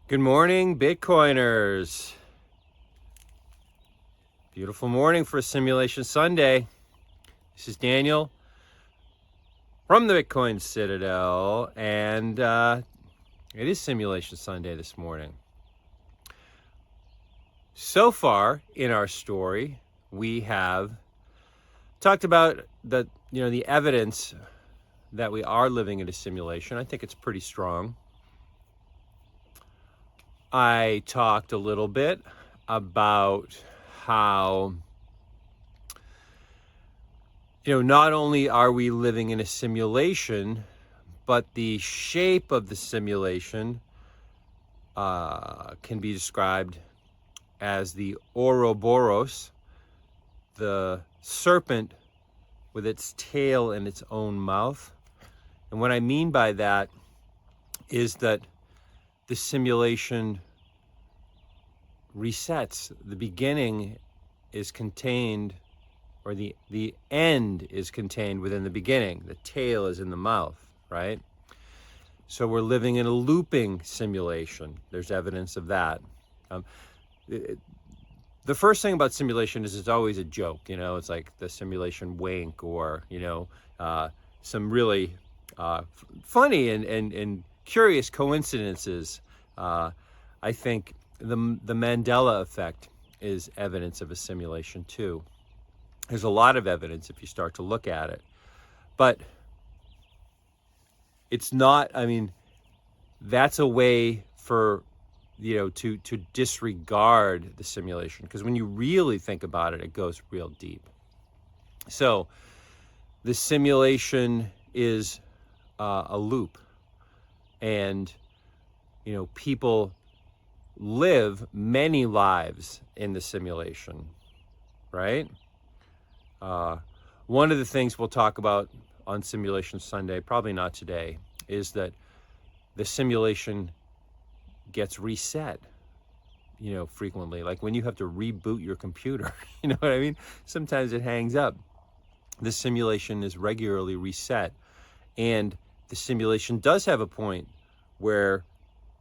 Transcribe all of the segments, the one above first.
Good morning, Bitcoiners. Beautiful morning for a Simulation Sunday. This is Daniel from the Bitcoin Citadel, and it is Simulation Sunday this morning. So far in our story, we have talked about the evidence that we are living in a simulation. I think it's pretty strong. I talked a little bit about how not only are we living in a simulation, but the shape of the simulation can be described as the Ouroboros, the serpent with its tail and its own mouth. And what I mean by that is that the simulation resets. The beginning is contained, or the end is contained within the beginning. The tail is in the mouth, right? So we're living in a looping simulation. There's evidence of that. The first thing about simulation is it's always a joke. It's like the simulation wink, or some really funny and curious coincidences. I think the Mandela effect is evidence of a simulation too. There's a lot of evidence if you start to look at it, but it's not. That's a way for to disregard the simulation, because when you really think about it, it goes real deep. So the simulation is a loop, and people live many lives in the simulation, right? One of the things we'll talk about on Simulation Sunday, probably not today, is that the simulation gets reset, frequently. Like when you have to reboot your computer, you know what I mean? Sometimes it hangs up. The simulation is regularly reset. And the simulation does have a point where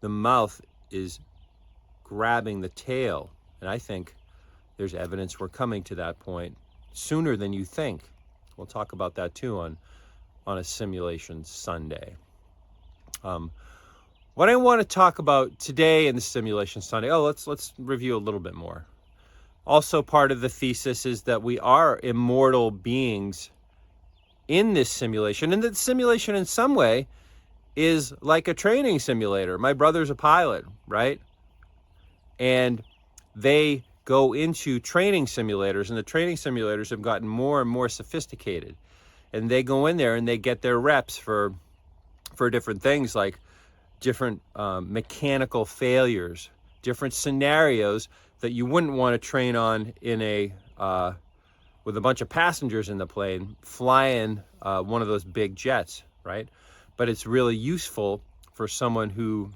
the mouth is grabbing the tail. And I think there's evidence we're coming to that point sooner than you think. We'll talk about that too on a Simulation Sunday. What I want to talk about today in the Simulation Sunday, let's review a little bit more. Also, part of the thesis is that we are immortal beings in this simulation, and that simulation in some way is like a training simulator. My brother's a pilot, right? And they go into training simulators, and the training simulators have gotten more and more sophisticated. And they go in there and they get their reps for different things, like different mechanical failures, different scenarios that you wouldn't want to train on in a with a bunch of passengers in the plane flying one of those big jets, right? But it's really useful for someone who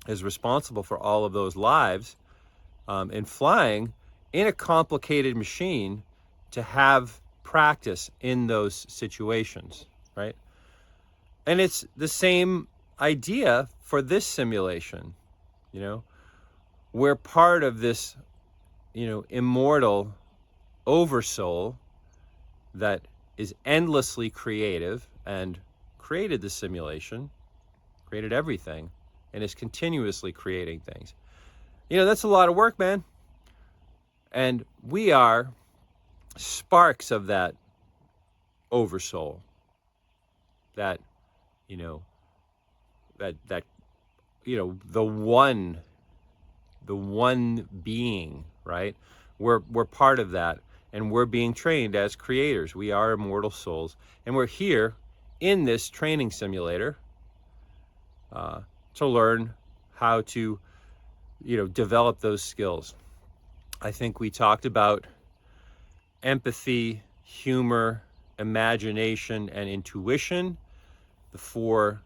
is responsible for all of those lives in flying in a complicated machine, to have practice in those situations, right? And it's the same idea for this simulation. We're part of this immortal oversoul that is endlessly creative and created the simulation, created everything, and is continuously creating things. That's a lot of work, man. And we are sparks of that oversoul, that the one being, right? We're part of that, and we're being trained as creators. We are immortal souls, and we're here in this training simulator to learn how to develop those skills. I think we talked about empathy, humor, imagination, and intuition, the 4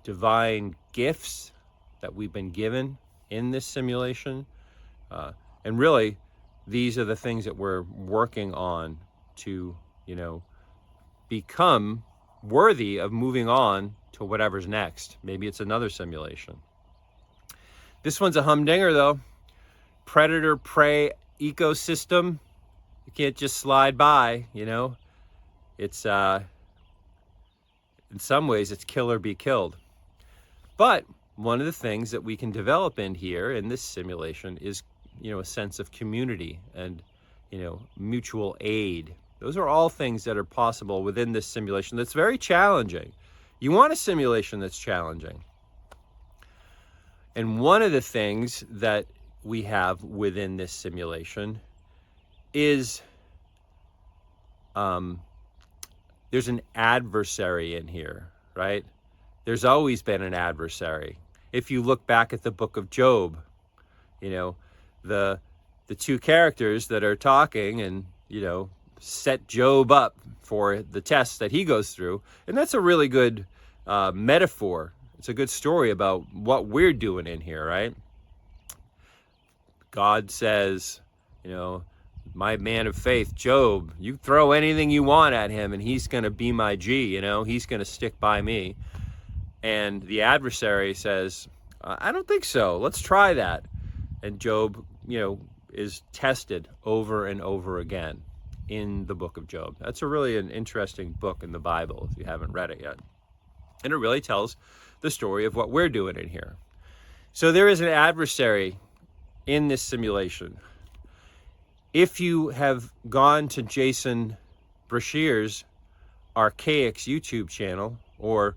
divine gifts that we've been given in this simulation. And really, these are the things that we're working on to, become worthy of moving on to whatever's next. Maybe it's another simulation. This one's a humdinger, though. Predator-prey ecosystem. You can't just slide by, you know. It's, in some ways, it's kill or be killed. But one of the things that we can develop in here in this simulation is, you know, a sense of community and, you know, mutual aid. Those are all things that are possible within this simulation that's very challenging. You want a simulation that's challenging. And one of the things that we have within this simulation is there's an adversary in here, right? There's always been an adversary. If you look back at the book of Job, you know, the two characters that are talking and, you know, set Job up for the test that he goes through. And that's a really good metaphor. It's a good story about what we're doing in here, right? God says, you know, my man of faith, Job, you throw anything you want at him and he's going to be my G, you know, he's going to stick by me. And the adversary says, I don't think so. Let's try that. And Job, you know, is tested over and over again in the book of Job. That's an interesting book in the Bible if you haven't read it yet. And it really tells the story of what we're doing in here. So there is an adversary in this simulation. If you have gone to Jason Brashear's Archaics YouTube channel or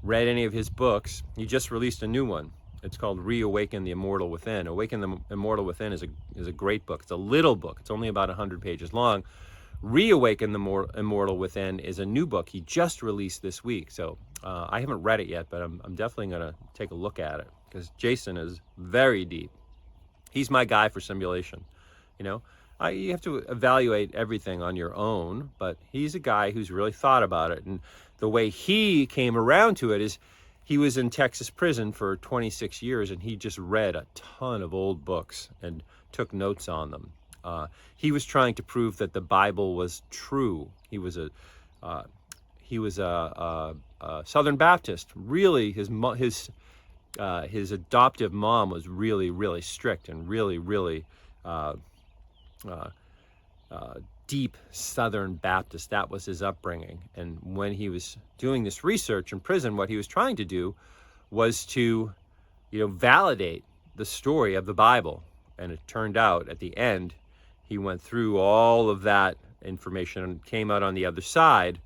read any of his books, he just released a new one. It's called Reawaken the Immortal Within. Awaken the Immortal Within is a great book. It's a little book. It's only about 100 pages long. Reawaken the Immortal Within is a new book he just released this week. So I haven't read it yet, but I'm definitely going to take a look at it because Jason is very deep. He's my guy for simulation. You know, you have to evaluate everything on your own, but he's a guy who's really thought about it. And the way he came around to it is he was in Texas prison for 26 years, and he just read a ton of old books and took notes on them. He was trying to prove that the Bible was true. He was a Southern Baptist. Really, his adoptive mom was really, really strict and really deep Southern Baptist. That was his upbringing. And when he was doing this research in prison, what he was trying to do was to, you know, validate the story of the Bible. And it turned out at the end, he went through all of that information and came out on the other side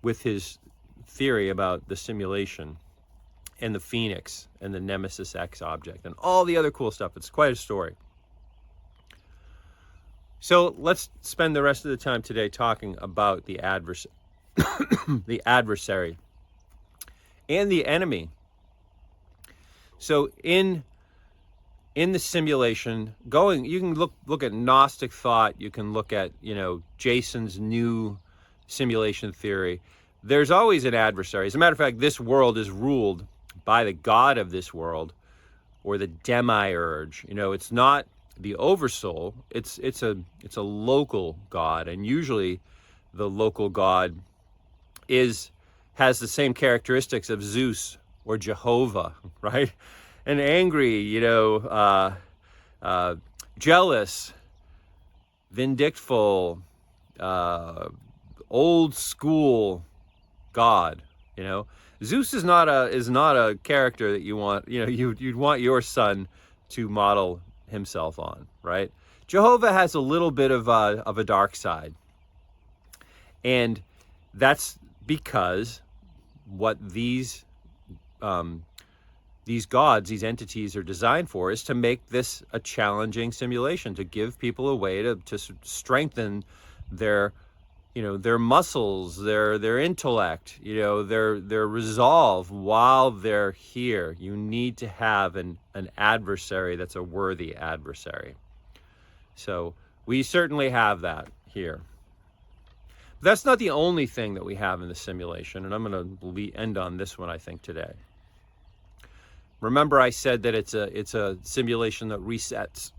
with his theory about the simulation and the Phoenix and the Nemesis X object and all the other cool stuff. It's quite a story. So let's spend the rest of the time today talking about the the adversary and the enemy. So in the simulation, you can look at Gnostic thought, you can look at, you know, Jason's new simulation theory. There's always an adversary. As a matter of fact, this world is ruled by the god of this world, or the demiurge. You know, it's not the oversoul, it's a local god, and usually the local god has the same characteristics of Zeus or Jehovah, right? An angry, you know, jealous, vindictful, old school god. You know, Zeus is not a character that you want. You know, you'd want your son to model himself on, right? Jehovah has a little bit of a dark side, and that's because what these gods, these entities are designed for is to make this a challenging simulation, to give people a way to strengthen their, you know, their muscles, their intellect, you know, their resolve while they're here. You need to have an adversary that's a worthy adversary. So we certainly have that here. But that's not the only thing that we have in the simulation, and I'm going to end on this one, I think, today. Remember, I said that it's a simulation that resets.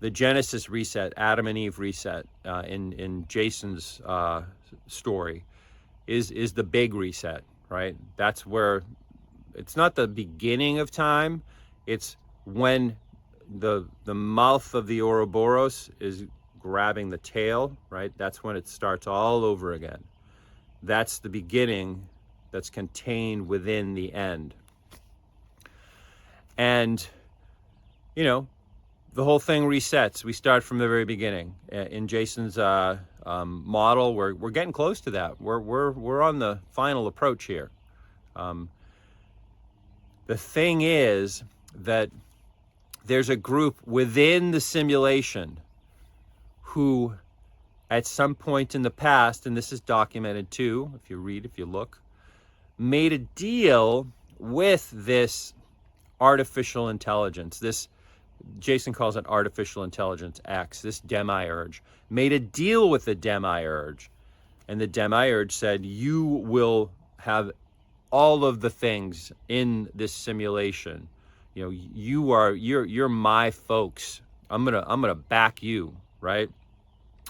The Genesis reset, Adam and Eve reset in Jason's story is the big reset, right? That's where it's not the beginning of time. It's when the mouth of the Ouroboros is grabbing the tail, right? That's when it starts all over again. That's the beginning that's contained within the end. And, you know, the whole thing resets. We start from the very beginning. In Jason's model, we're getting close to that. We're on the final approach here. The thing is that there's a group within the simulation who, at some point in the past, and this is documented too, if you read, if you look, made a deal with this artificial intelligence. This, Jason calls it artificial intelligence X, this demiurge, made a deal with the demiurge. And the demiurge said, you will have all of the things in this simulation. You know, you're my folks. I'm gonna back you, right?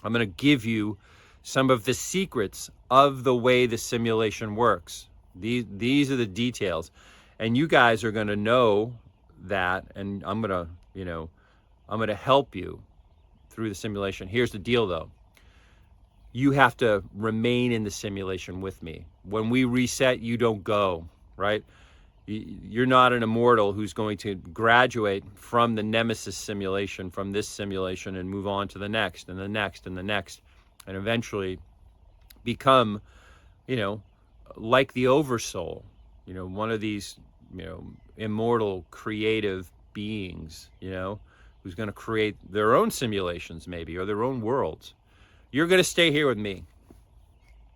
I'm gonna give you some of the secrets of the way the simulation works. These are the details, and you guys are gonna know that, and I'm gonna help you through the simulation. Here's the deal though. You have to remain in the simulation with me. When we reset, you don't go, right? You're not an immortal who's going to graduate from the Nemesis simulation, from this simulation, and move on to the next and the next and the next, and eventually become, like the Oversoul, one of these, immortal creative beings, who's going to create their own simulations maybe, or their own worlds. You're going to stay here with me.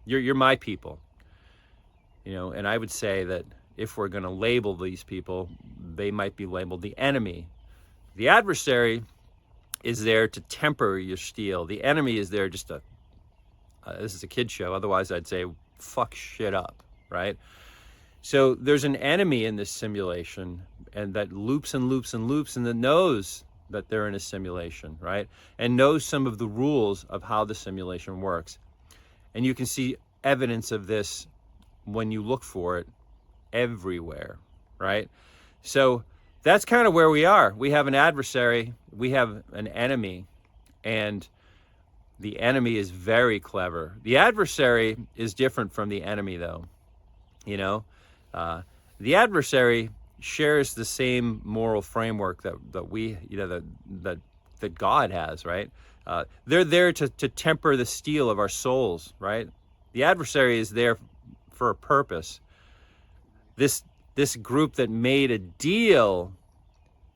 You're my people. And I would say that if we're going to label these people, they might be labeled the enemy. The adversary is there to temper your steel. The enemy is there just to, this is a kid show, otherwise I'd say fuck shit up, right? So there's an enemy in this simulation, and that loops and loops and loops, and that knows that they're in a simulation, right? And knows some of the rules of how the simulation works. And you can see evidence of this when you look for it everywhere, right? So that's kind of where we are. We have an adversary, we have an enemy, and the enemy is very clever. The adversary is different from the enemy, though. The adversary shares the same moral framework that we, that God has, right? They're there to temper the steel of our souls, right? The adversary is there for a purpose. This group that made a deal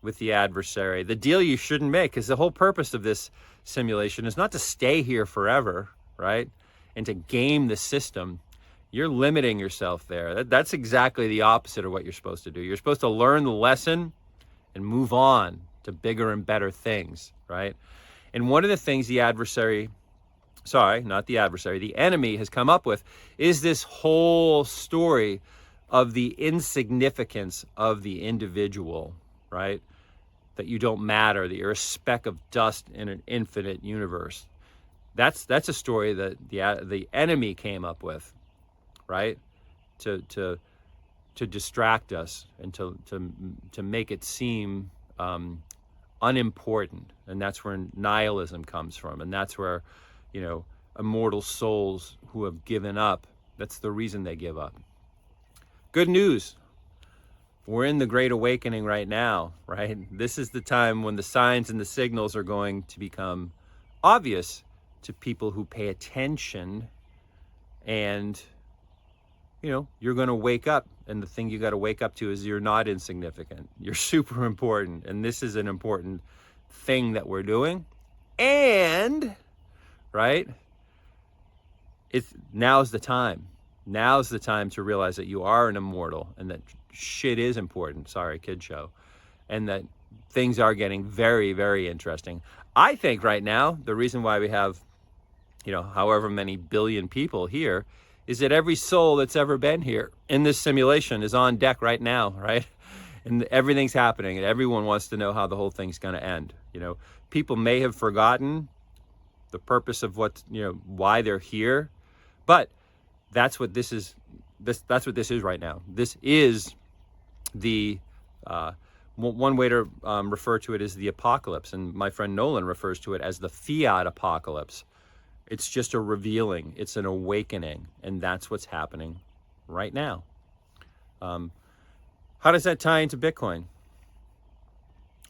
with the adversary, the deal you shouldn't make, because the whole purpose of this simulation is not to stay here forever, right? And to game the system. You're limiting yourself there. That's exactly the opposite of what you're supposed to do. You're supposed to learn the lesson and move on to bigger and better things, right? And one of the things the enemy has come up with is this whole story of the insignificance of the individual, right? That you don't matter, that you're a speck of dust in an infinite universe. That's a story that the enemy came up with, right? To distract us and to make it seem unimportant. And that's where nihilism comes from. And that's where, immortal souls who have given up, that's the reason they give up. Good news. We're in the Great Awakening right now, right? This is the time when the signs and the signals are going to become obvious to people who pay attention, and you're going to wake up, and the thing you got to wake up to is you're not insignificant. You're super important, and this is an important thing that we're doing. And, right, now's the time. Now's the time to realize that you are an immortal, and that shit is important. Sorry, kid show. And that things are getting very, very interesting. I think right now, the reason why we have, however many billion people here, is that every soul that's ever been here in this simulation is on deck right now, right? And everything's happening, and everyone wants to know how the whole thing's going to end. People may have forgotten the purpose of why they're here, but that's what this is. That's what this is right now. This is the one way to refer to it is the apocalypse, and my friend Nolan refers to it as the fiat apocalypse. It's just a revealing, it's an awakening, and that's what's happening right now. How does that tie into Bitcoin?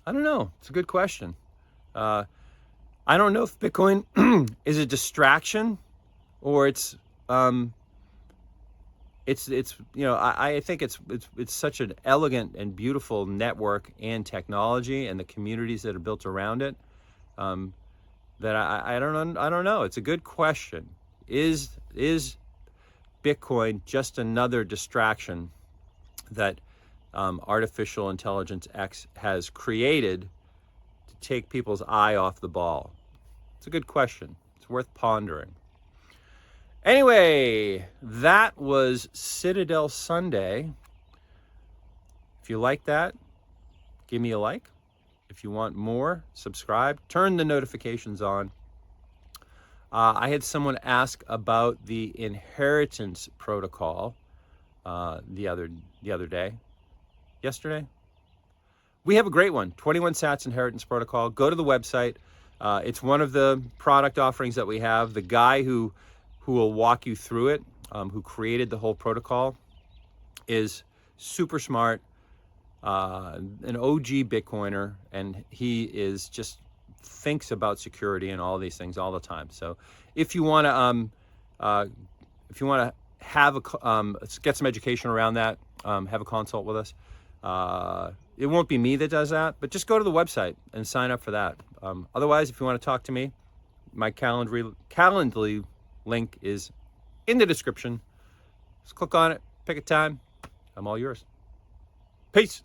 I don't know. It's a good question. I don't know if Bitcoin is a distraction or it's you know, I think it's such an elegant and beautiful network and technology and the communities that are built around it, that I don't know. It's a good question. Is Bitcoin just another distraction that artificial intelligence X has created to take people's eye off the ball? It's a good question. It's worth pondering. Anyway, that was Citadel Sunday. If you like that, give me a like. If you want more, subscribe. Turn the notifications on. I had someone ask about the inheritance protocol the other day. Yesterday? We have a great one, 21 Sats Inheritance Protocol. Go to the website. It's one of the product offerings that we have. The guy who will walk you through it, who created the whole protocol, is super smart, an OG Bitcoiner, and he is just thinks about security and all these things all the time. So if you want to have get some education around that, have a consult with us. It won't be me that does that, but just go to the website and sign up for that. Otherwise, if you want to talk to me, my Calendly link is in the description. Just click on it, pick a time. I'm all yours. Peace.